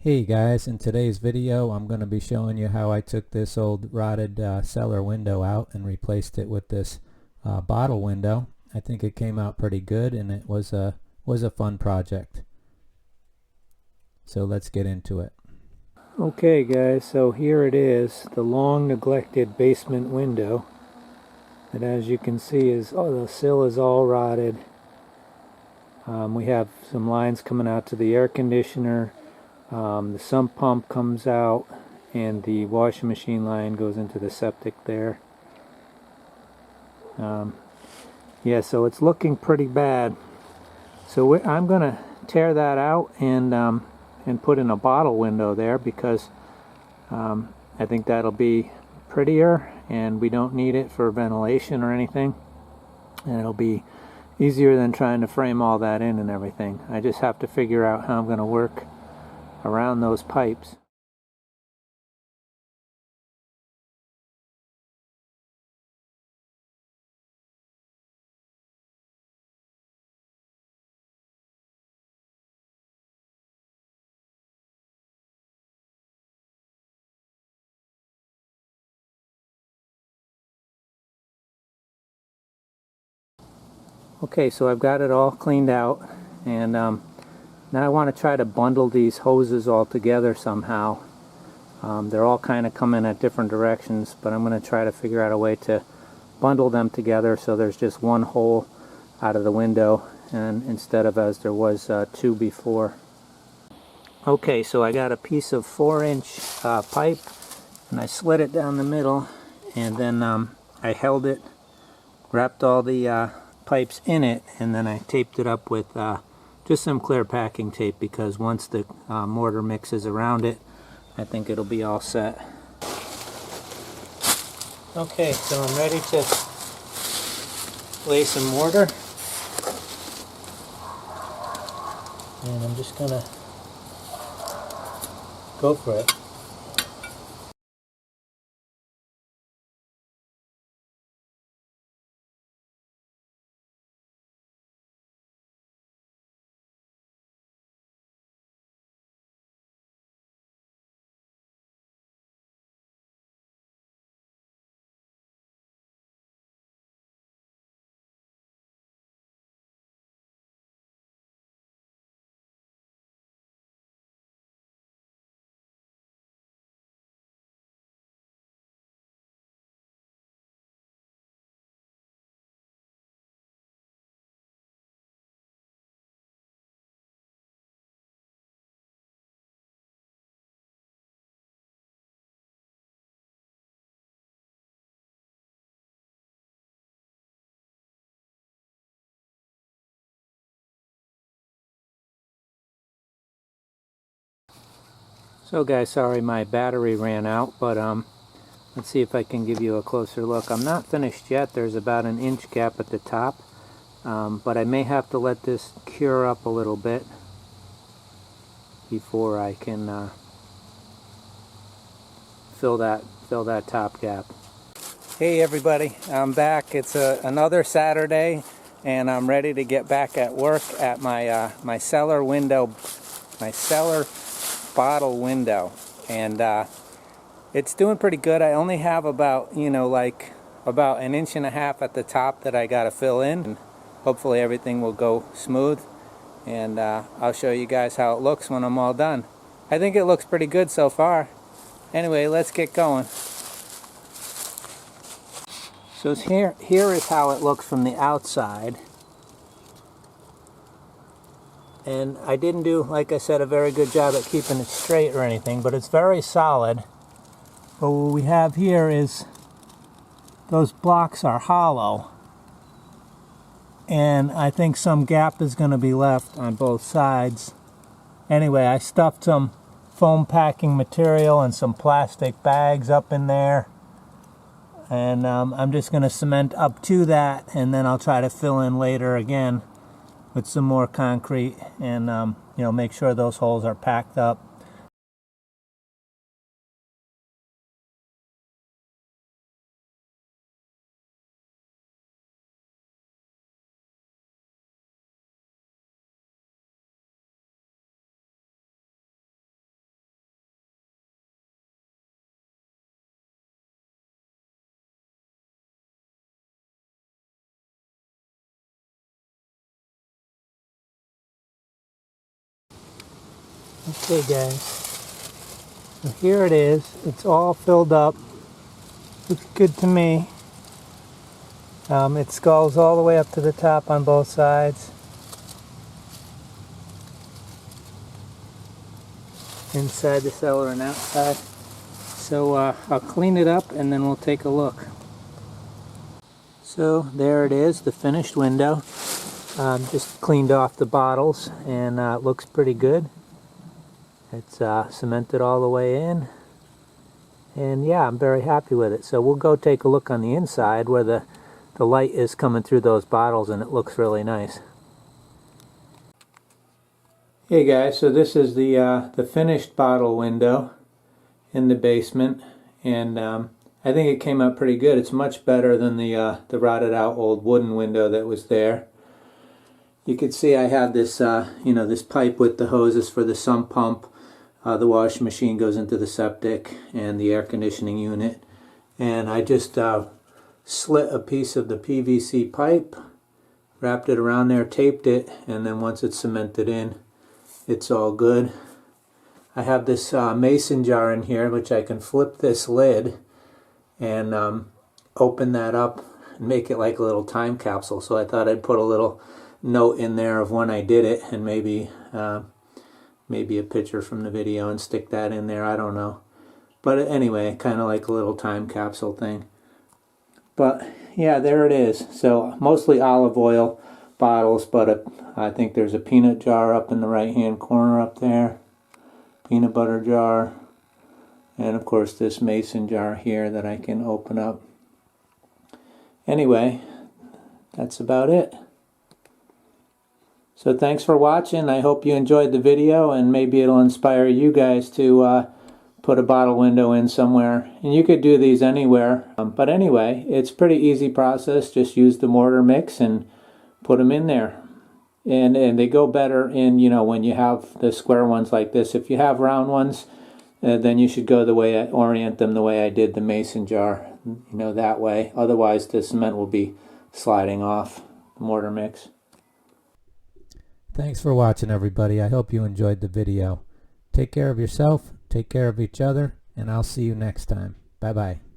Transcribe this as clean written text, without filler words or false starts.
Hey guys, in today's video I'm going to be showing you how I took this old rotted cellar window out and replaced it with this bottle window. I think it came out pretty good and it was a fun project. So let's get into it. Okay guys, so here it is, the long neglected basement window. And as you can see, the sill is all rotted. We have some lines coming out to the air conditioner. The sump pump comes out and the washing machine line goes into the septic there. Yeah, so it's looking pretty bad. So I'm gonna tear that out and put in a bottle window there because I think that'll be prettier and we don't need it for ventilation or anything, and it'll be easier than trying to frame all that in and everything. I just have to figure out how I'm going to work around those pipes. Okay, so I've got it all cleaned out, and now I want to try to bundle these hoses all together somehow. They're all kind of coming at different directions, but I'm going to try to figure out a way to bundle them together so there's just one hole out of the window, and instead of as there was two before. Okay, so I got a piece of 4-inch pipe and I slid it down the middle, and then I held it, wrapped all the pipes in it, and then I taped it up with just some clear packing tape, because once the mortar mixes around it, I think it'll be all set. Okay, so I'm ready to lay some mortar, and I'm just gonna go for it. So guys, sorry my battery ran out, but let's see if I can give you a closer look. I'm not finished yet. There's about an inch gap at the top, but I may have to let this cure up a little bit before I can fill that top gap. Hey everybody, I'm back. It's another Saturday, and I'm ready to get back at work at my my cellar bottle window, and it's doing pretty good. I only have about, about 1.5 inches at the top that I got to fill in, and hopefully everything will go smooth, and I'll show you guys how it looks when I'm all done. I think it looks pretty good so far. Anyway, let's get going. So here is how it looks from the outside. And I didn't do, like I said, a very good job at keeping it straight or anything, but it's very solid. But what we have here is those blocks are hollow, and I think some gap is going to be left on both sides. Anyway, I stuffed some foam packing material and some plastic bags up in there, and I'm just going to cement up to that, and then I'll try to fill in later again with some more concrete and make sure those holes are packed up. Okay guys, so here it is. It's all filled up. Looks good to me. It sculls all the way up to the top on both sides. Inside the cellar and outside. So I'll clean it up and then we'll take a look. So there it is, the finished window. Just cleaned off the bottles and it looks pretty good. It's cemented all the way in. And yeah, I'm very happy with it. So we'll go take a look on the inside where the light is coming through those bottles and it looks really nice. Hey guys, so this is the finished bottle window in the basement, and I think it came out pretty good. It's much better than the rotted out old wooden window that was there. You can see I have this this pipe with the hoses for the sump pump. The washing machine goes into the septic and the air conditioning unit, and I just slit a piece of the PVC pipe, wrapped it around there, taped it, and then once it's cemented in, it's all good. I have this mason jar in here which I can flip this lid and open that up and make it like a little time capsule. So I thought I'd put a little note in there of when I did it, and maybe a picture from the video and stick that in there. I don't know. But anyway, kind of like a little time capsule thing. But yeah, there it is. So mostly olive oil bottles, but I think there's a peanut jar up in the right hand corner up there, peanut butter jar, and of course this mason jar here that I can open up. Anyway, that's about it. So thanks for watching. I hope you enjoyed the video, and maybe it'll inspire you guys to put a bottle window in somewhere. And you could do these anywhere, but anyway, it's a pretty easy process. Just use the mortar mix and put them in there, and they go better in when you have the square ones like this. If you have round ones, then you should go the way I orient them, the way I did the mason jar, that way. Otherwise the cement will be sliding off the mortar mix. Thanks for watching, everybody. I hope you enjoyed the video. Take care of yourself, take care of each other, and I'll see you next time. Bye bye.